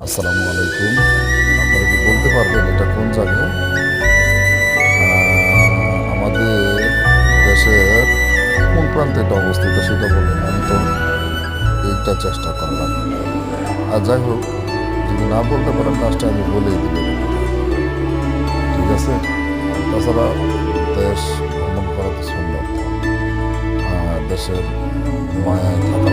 আসসালামু আলাইকুম। আপনারা কি বলতে পারবেন এটা কোন জায়গা? আমাদের দেশের কোন প্রান্তে এটা অবস্থিত সেটা বললেন, আমি তো এইটা চেষ্টা করলাম। আর যাই হোক, যদি না বলতে পারেন কাজটা আমি বলেই দিলে ঠিক আছে। তাছাড়া দেশ ভ্রমণ করা তো সুন্দর, দেশের মায়ায় থাকা